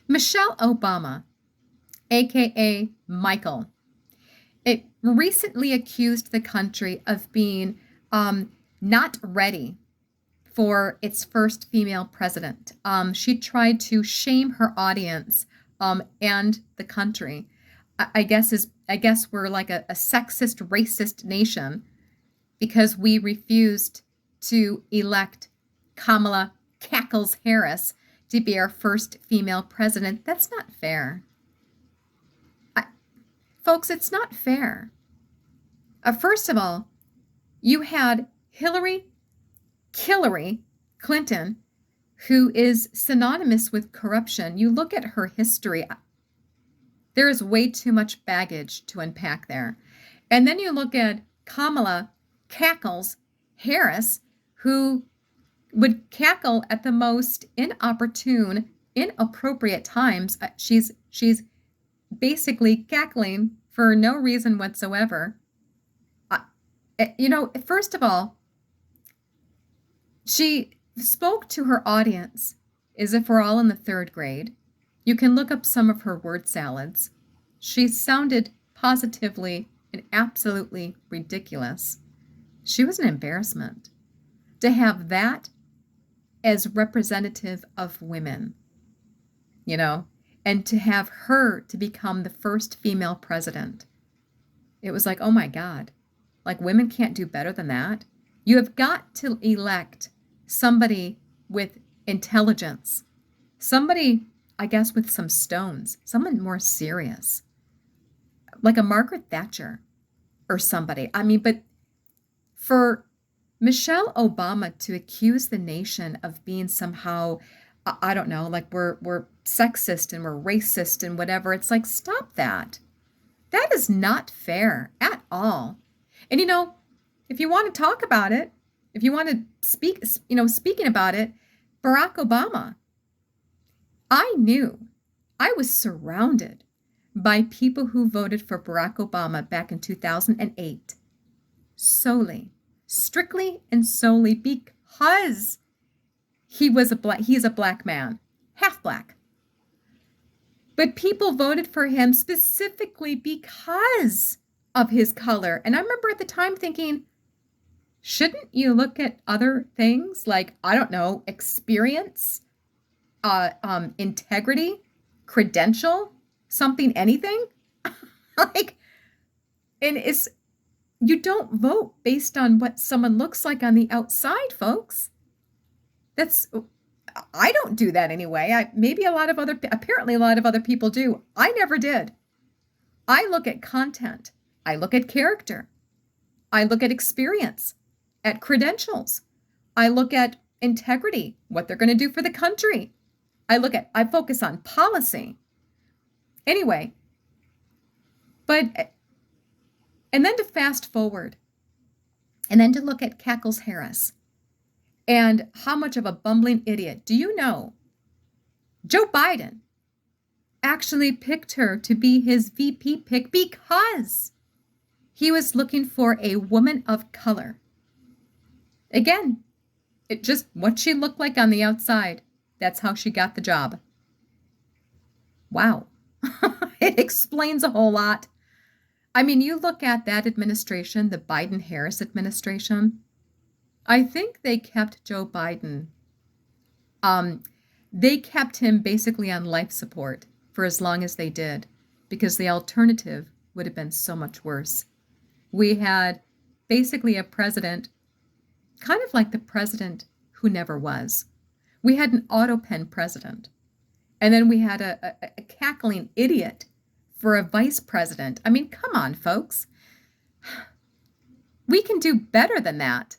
Michelle Obama, aka Michael, it recently accused the country of being not ready for its first female president. She tried to shame her audience and the country. I guess we're like a sexist, racist nation because we refused to elect Kamala Cackles Harris to be our first female president. That's not fair. I, Folks, it's not fair. First of all, you had Killary Clinton, who is synonymous with corruption. You look at her history, there is way too much baggage to unpack there. And then you look at Kamala Cackles Harris, who would cackle at the most inopportune, inappropriate times. She's basically cackling for no reason whatsoever. First of all, she spoke to her audience as if we're all in the third grade. You can look up some of her word salads. She sounded positively and absolutely ridiculous. She was an embarrassment. To have that as representative of women, and to have her to become the first female president. It was like, oh my God, like women can't do better than that. You have got to elect somebody with intelligence, somebody, I guess, with some stones, someone more serious, like a Margaret Thatcher or somebody. But for Michelle Obama to accuse the nation of being somehow, I don't know, like we're sexist and we're racist and whatever, it's like, stop that. That is not fair at all. And if you want to talk about it, if you want to speaking about it, Barack Obama, I was surrounded by people who voted for Barack Obama back in 2008 strictly and solely because he's a black man, half black. But people voted for him specifically because of his color. And I remember at the time thinking, shouldn't you look at other things like, I don't know, experience, integrity, credential, something, anything? You don't vote based on what someone looks like on the outside, folks. I don't do that anyway. Apparently a lot of other people do. I never did. I look at content. I look at character. I look at experience, at credentials. I look at integrity, what they're going to do for the country. I focus on policy. Anyway, and then to fast forward, and then to look at Cackles Harris and how much of a bumbling idiot. Do you know Joe Biden actually picked her to be his VP pick because he was looking for a woman of color. Again, it just what she looked like on the outside. That's how she got the job. Wow. It explains a whole lot. You look at that administration, the Biden-Harris administration, I think they kept Joe Biden. They kept him basically on life support for as long as they did, because the alternative would have been so much worse. We had basically a president, kind of like the president who never was. We had an auto pen president. And then we had a cackling idiot for a vice president. Come on, folks. We can do better than that.